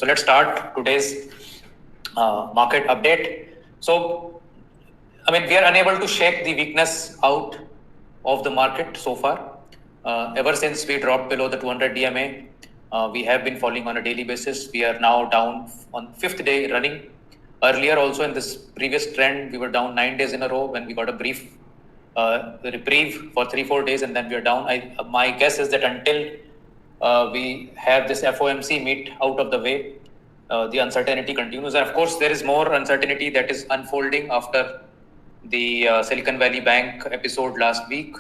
So let's start today's market update. So, we are unable to shake the weakness out of the market so far. Ever since we dropped below the 200 DMA, we have been falling on a daily basis. We are now down on fifth day running. Earlier, also in this previous trend, we were down 9 days in a row when we got a brief reprieve for 3-4 days, and then we are down. My guess is that until we have this FOMC meet out of the way, the uncertainty continues. And of course, there is more uncertainty that is unfolding after the Silicon Valley Bank episode last week.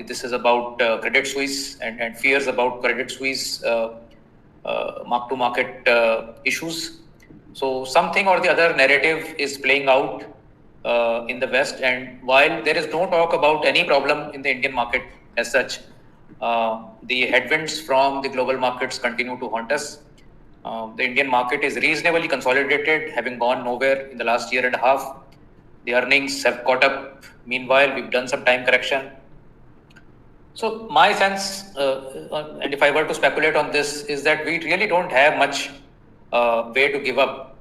This is about Credit Suisse and fears about Credit Suisse mark-to-market issues. So something or the other narrative is playing out in the West. And while there is no talk about any problem in the Indian market as such, the headwinds from the global markets continue to haunt us. The Indian market is reasonably consolidated, having gone nowhere in the last year and a half. The earnings have caught up. Meanwhile, we've done some time correction. So my sense, and if I were to speculate on this, is that we really don't have much way to give up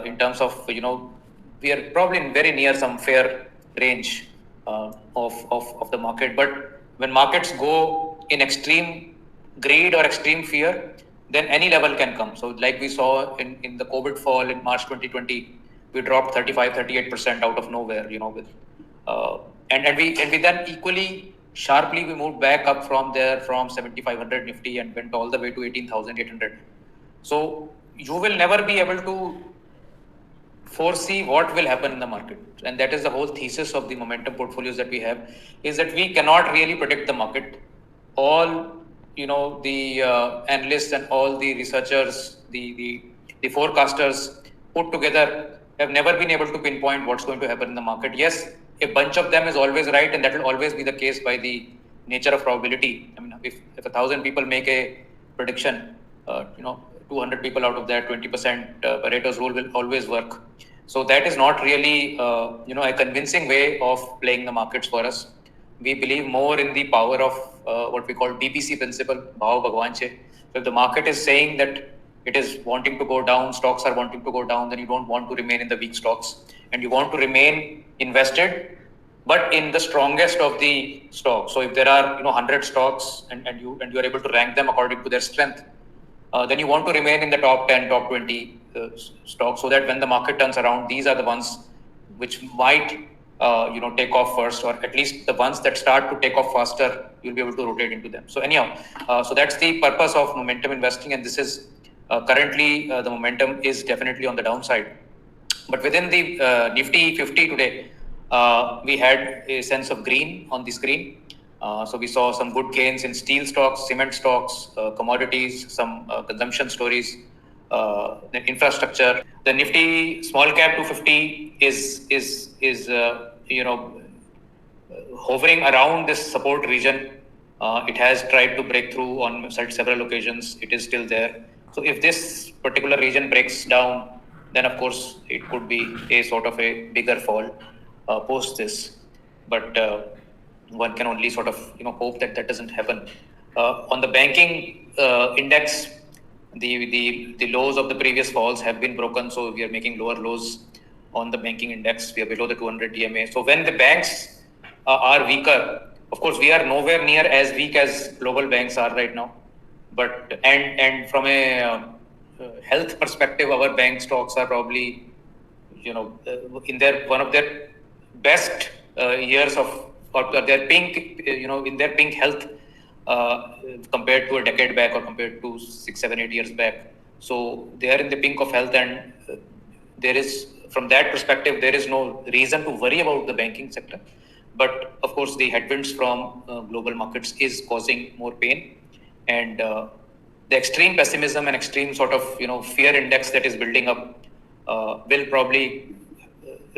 in terms of, we are probably very near some fair range of the market. But when markets go in extreme greed or extreme fear, then any level can come. So like we saw in the COVID fall in March 2020, we dropped 35-38% out of nowhere, and we then equally sharply we moved back up from there, from 7,500 Nifty, and went all the way to 18,800. So you will never be able to foresee what will happen in the market. And that is the whole thesis of the momentum portfolios that we have, is that we cannot really predict the market. All, the analysts and all the researchers, the forecasters put together have never been able to pinpoint what's going to happen in the market. Yes, a bunch of them is always right, and that will always be the case by the nature of probability. If 1,000 people make a prediction, 200 people out of that, 20% Pareto's rule will always work. So that is not really, a convincing way of playing the markets for us. We believe more in the power of what we call BPC principle, Bhao Bhagwan Che. So if the market is saying that it is wanting to go down, stocks are wanting to go down, then you don't want to remain in the weak stocks, and you want to remain invested, but in the strongest of the stocks. So if there are 100 stocks and you are able to rank them according to their strength, then you want to remain in the top 10, top 20 stocks, so that when the market turns around, these are the ones which might take off first, or at least the ones that start to take off faster, you'll be able to rotate into them. So anyhow, so that's the purpose of momentum investing, and this is currently the momentum is definitely on the downside. But within the Nifty 50 today, we had a sense of green on the screen. So we saw some good gains in steel stocks, cement stocks, commodities, some consumption stories, the infrastructure. The Nifty small cap 250 is hovering around this support region. It has tried to break through on several occasions. It is still there. So if this particular region breaks down, then of course it could be a sort of a bigger fall post this. But one can only sort of hope that doesn't happen. On the banking index, the lows of the previous falls have been broken, so we are making lower lows on the banking index. We are below the 200 DMA. So when the banks are weaker, of course we are nowhere near as weak as global banks are right now. But and from a health perspective, our bank stocks are probably in one of their best years of, or their pink, in their pink health compared to a decade back, or compared to 6, 7, 8 years back. So they are in the pink of health, and there is, from that perspective, there is no reason to worry about the banking sector. But of course, the headwinds from global markets is causing more pain, and the extreme pessimism and extreme sort of fear index that is building up will probably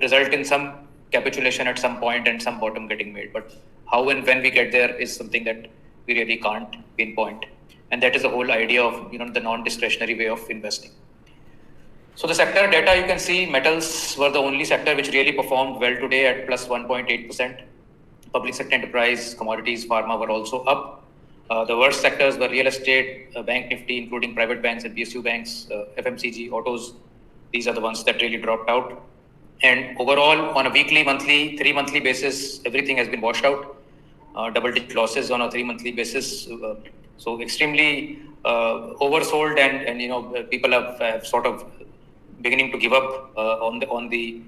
result in some capitulation at some point and some bottom getting made. But how and when we get there is something that we really can't pinpoint. And that is the whole idea of the non-discretionary way of investing. So the sector data, you can see metals were the only sector which really performed well today at plus 1.8%. Public sector enterprise, commodities, pharma were also up. The worst sectors were real estate, bank nifty, including private banks and PSU banks, FMCG, autos. These are the ones that really dropped out. And overall, on a weekly, monthly, 3-monthly basis, everything has been washed out. Double-digit losses on a 3-monthly basis. So extremely oversold, and people have sort of beginning to give up on the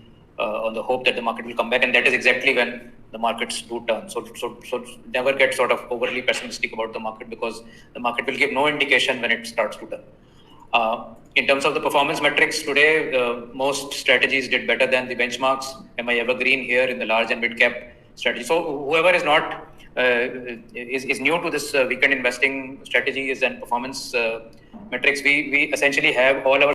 hope that the market will come back, and that is exactly when the markets do turn. So never get sort of overly pessimistic about the market, because the market will give no indication when it starts to turn. In terms of the performance metrics today, most strategies did better than the benchmarks. MI Evergreen here in the large and mid cap strategy. So whoever is not is new to this weekend investing strategies and performance metrics, we essentially have all our